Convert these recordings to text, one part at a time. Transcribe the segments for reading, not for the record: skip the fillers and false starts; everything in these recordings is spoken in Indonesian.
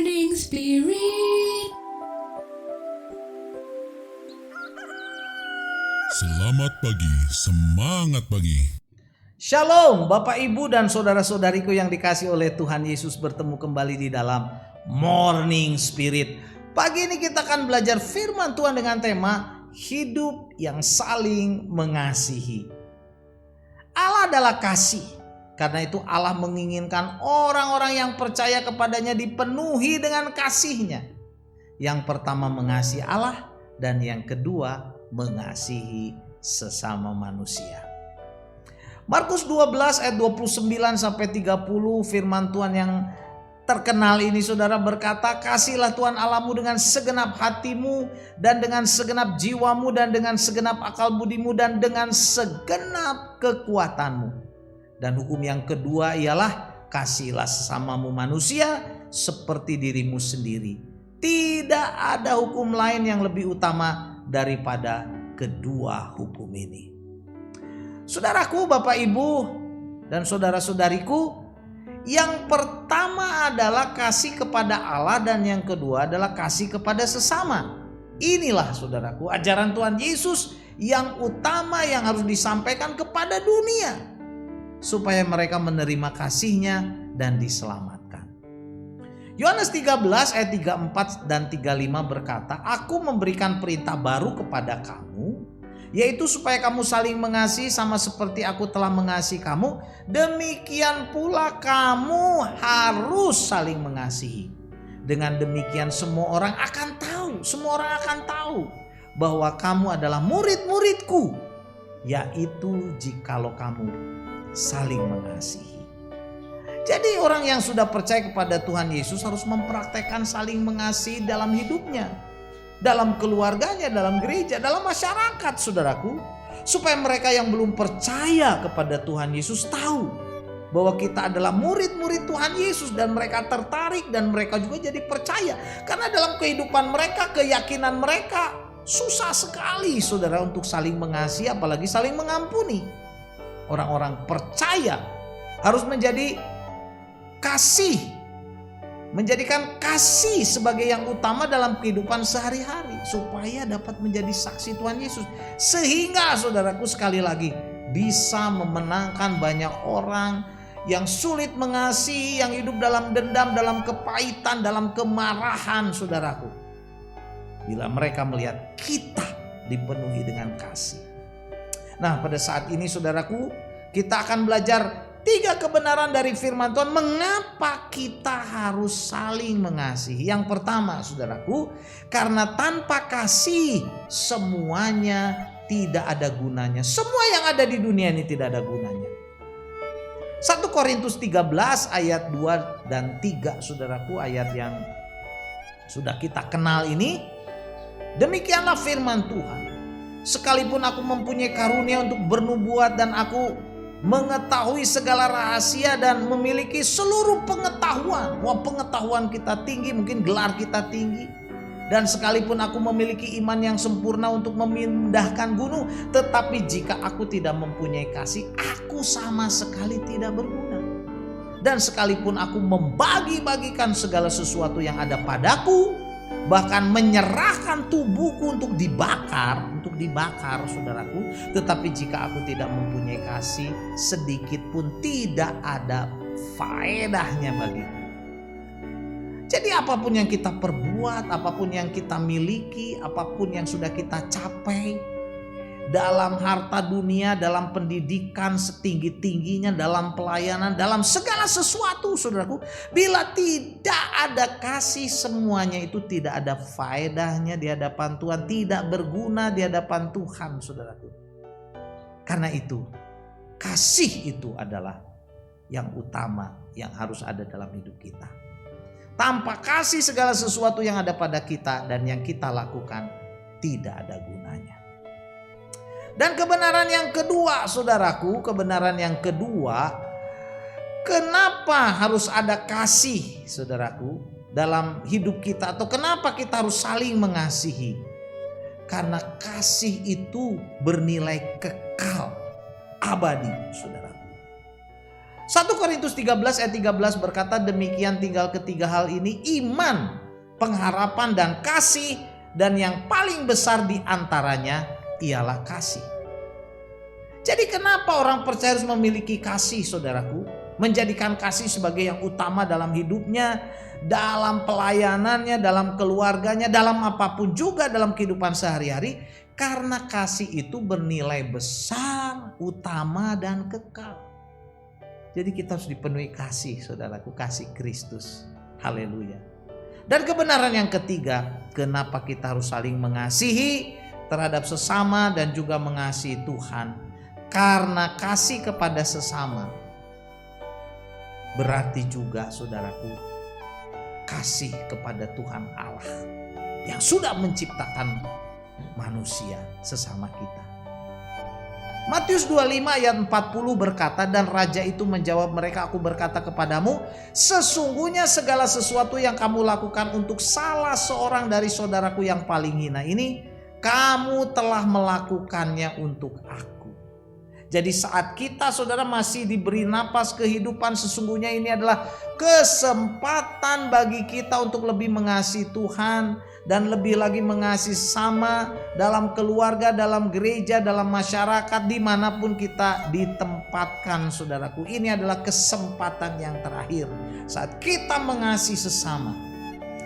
Morning Spirit. Selamat pagi, semangat pagi. Shalom Bapak Ibu dan saudara-saudariku yang dikasih oleh Tuhan Yesus, bertemu kembali di dalam Morning Spirit. Pagi ini kita akan belajar firman Tuhan dengan tema hidup yang saling mengasihi. Allah adalah kasih. Karena itu Allah menginginkan orang-orang yang percaya kepadanya dipenuhi dengan kasih-Nya. Yang pertama mengasihi Allah dan yang kedua mengasihi sesama manusia. Markus 12 ayat 29 sampai 30 firman Tuhan yang terkenal ini saudara berkata, kasihlah Tuhan Allahmu dengan segenap hatimu dan dengan segenap jiwamu dan dengan segenap akal budimu dan dengan segenap kekuatanmu. Dan hukum yang kedua ialah kasihlah sesamamu manusia seperti dirimu sendiri. Tidak ada hukum lain yang lebih utama daripada kedua hukum ini. Saudaraku, Bapak Ibu dan saudara-saudariku, yang pertama adalah kasih kepada Allah dan yang kedua adalah kasih kepada sesama. Inilah saudaraku ajaran Tuhan Yesus yang utama yang harus disampaikan kepada dunia supaya mereka menerima kasih-Nya dan diselamatkan. Yohanes 13 ayat 34 dan 35 berkata, Aku memberikan perintah baru kepada kamu, yaitu supaya kamu saling mengasihi sama seperti aku telah mengasihi kamu. Demikian pula kamu harus saling mengasihi. Dengan demikian semua orang akan tahu bahwa kamu adalah murid-muridku, yaitu jikalau kamu saling mengasihi. Jadi orang yang sudah percaya kepada Tuhan Yesus harus mempraktekkan saling mengasihi dalam hidupnya, dalam keluarganya, dalam gereja, dalam masyarakat saudaraku. Supaya mereka yang belum percaya kepada Tuhan Yesus tahu bahwa kita adalah murid-murid Tuhan Yesus dan mereka tertarik dan mereka juga jadi percaya. Karena dalam kehidupan mereka, keyakinan mereka susah sekali saudara untuk saling mengasihi apalagi saling mengampuni. Orang-orang percaya harus menjadi kasih, menjadikan kasih sebagai yang utama dalam kehidupan sehari-hari supaya dapat menjadi saksi Tuhan Yesus. Sehingga saudaraku sekali lagi bisa memenangkan banyak orang yang sulit mengasihi, yang hidup dalam dendam, dalam kepahitan, dalam kemarahan saudaraku. Bila mereka melihat kita dipenuhi dengan kasih. Nah, pada saat ini saudaraku, kita akan belajar 3 kebenaran dari firman Tuhan mengapa kita harus saling mengasihi. Yang pertama saudaraku, karena tanpa kasih semuanya tidak ada gunanya. Semua yang ada di dunia ini tidak ada gunanya. 1 Korintus 13 ayat 2 dan 3 saudaraku, ayat yang sudah kita kenal ini. Demikianlah firman Tuhan. Sekalipun aku mempunyai karunia untuk bernubuat dan aku mengetahui segala rahasia dan memiliki seluruh pengetahuan. Wah, pengetahuan kita tinggi, mungkin gelar kita tinggi. Dan sekalipun aku memiliki iman yang sempurna untuk memindahkan gunung, tetapi jika aku tidak mempunyai kasih, aku sama sekali tidak berguna. Dan sekalipun aku membagi-bagikan segala sesuatu yang ada padaku, bahkan menyerahkan tubuhku untuk dibakar saudaraku, tetapi jika aku tidak mempunyai kasih, sedikit pun tidak ada faedahnya bagiku. Jadi apapun yang kita perbuat, apapun yang kita miliki, apapun yang sudah kita capai dalam harta dunia, dalam pendidikan setinggi-tingginya, dalam pelayanan, dalam segala sesuatu saudaraku, bila tidak ada kasih, semuanya itu tidak ada faedahnya di hadapan Tuhan, tidak berguna di hadapan Tuhan saudaraku. Karena itu kasih itu adalah yang utama yang harus ada dalam hidup kita. Tanpa kasih segala sesuatu yang ada pada kita dan yang kita lakukan tidak ada gunanya. Dan kebenaran yang kedua saudaraku, kebenaran yang kedua, kenapa harus ada kasih saudaraku dalam hidup kita, atau kenapa kita harus saling mengasihi? Karena kasih itu bernilai kekal, abadi saudaraku. 1 Korintus 13 ayat 13 berkata, demikian tinggal ketiga hal ini, iman, pengharapan, dan kasih. Dan yang paling besar di antaranya ialah kasih. Jadi kenapa orang percaya harus memiliki kasih, saudaraku? Menjadikan kasih sebagai yang utama dalam hidupnya, dalam pelayanannya, dalam keluarganya, dalam apapun juga dalam kehidupan sehari-hari. Karena kasih itu bernilai besar, utama, dan kekal. Jadi kita harus dipenuhi kasih, saudaraku, kasih Kristus. Haleluya. Dan kebenaran yang ketiga, kenapa kita harus saling mengasihi terhadap sesama dan juga mengasihi Tuhan. Karena kasih kepada sesama berarti juga, saudaraku, kasih kepada Tuhan Allah yang sudah menciptakan manusia sesama kita. Matius 25 ayat 40 berkata, dan raja itu menjawab mereka, aku berkata kepadamu, sesungguhnya segala sesuatu yang kamu lakukan untuk salah seorang dari saudaraku yang paling hina ini, kamu telah melakukannya untuk aku. Jadi saat kita, saudara, masih diberi napas kehidupan, sesungguhnya ini adalah kesempatan bagi kita untuk lebih mengasihi Tuhan dan lebih lagi mengasihi sesama dalam keluarga, dalam gereja, dalam masyarakat, dimanapun kita ditempatkan, saudaraku. Ini adalah kesempatan yang terakhir. Saat kita mengasihi sesama,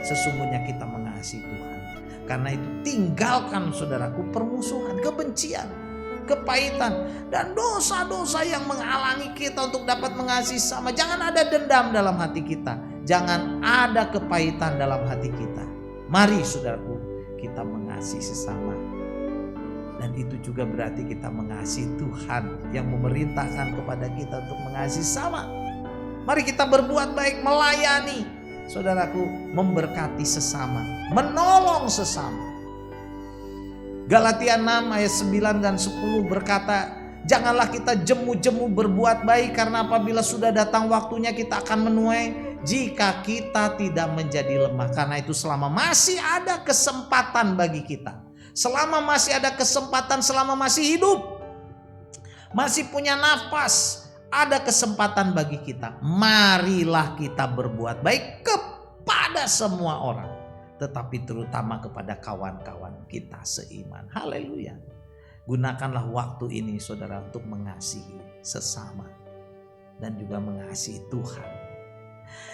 sesungguhnya kita mengasihi Tuhan. Karena itu tinggalkan, saudaraku, permusuhan, kebencian, kepahitan, dan dosa-dosa yang menghalangi kita untuk dapat mengasihi sesama. Jangan ada dendam dalam hati kita. Jangan ada kepahitan dalam hati kita. Mari, saudaraku, kita mengasihi sesama. Dan itu juga berarti kita mengasihi Tuhan yang memerintahkan kepada kita untuk mengasihi sesama. Mari kita berbuat baik, melayani, saudaraku, memberkati sesama, menolong sesama. Galatia 6 ayat 9 dan 10 berkata, janganlah kita jemu-jemu berbuat baik, karena apabila sudah datang waktunya kita akan menuai jika kita tidak menjadi lemah. Karena itu selama masih ada kesempatan bagi kita, selama masih ada kesempatan, selama masih hidup, masih punya nafas, ada kesempatan bagi kita. Marilah kita berbuat baik kepada semua orang, tetapi terutama kepada kawan-kawan kita seiman. Haleluya. Gunakanlah waktu ini, saudara, untuk mengasihi sesama dan juga mengasihi Tuhan.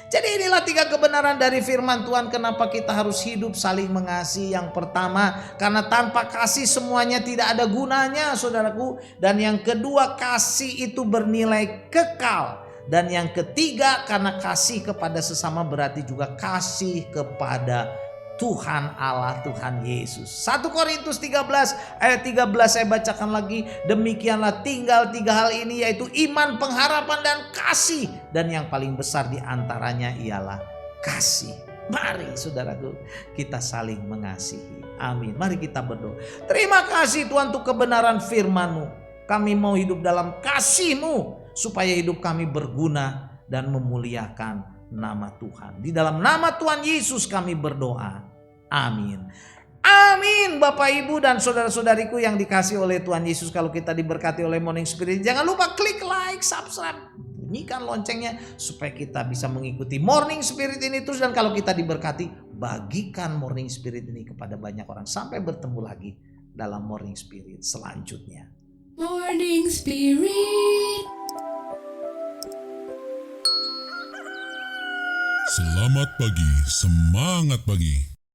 Jadi inilah 3 kebenaran dari firman Tuhan kenapa kita harus hidup saling mengasihi. Yang pertama, karena tanpa kasih semuanya tidak ada gunanya, saudaraku. Dan yang kedua, kasih itu bernilai kekal. Dan yang ketiga, karena kasih kepada sesama berarti juga kasih kepada Tuhan Allah, Tuhan Yesus. 1 Korintus 13 ayat 13 saya bacakan lagi. Demikianlah tinggal 3 hal ini, yaitu iman, pengharapan, dan kasih. Dan yang paling besar di antaranya ialah kasih. Mari, saudaraku, kita saling mengasihi. Amin. Mari kita berdoa. Terima kasih Tuhan untuk kebenaran firman-Mu. Kami mau hidup dalam kasih-Mu, supaya hidup kami berguna dan memuliakan nama Tuhan. Di dalam nama Tuhan Yesus kami berdoa. Amin. Amin. Bapak, Ibu, dan saudara-saudariku yang dikasihi oleh Tuhan Yesus, kalau kita diberkati oleh Morning Spirit, jangan lupa klik like, subscribe, bunyikan loncengnya supaya kita bisa mengikuti Morning Spirit ini terus. Dan kalau kita diberkati, bagikan Morning Spirit ini kepada banyak orang. Sampai bertemu lagi dalam Morning Spirit selanjutnya. Morning Spirit. Selamat pagi, semangat pagi.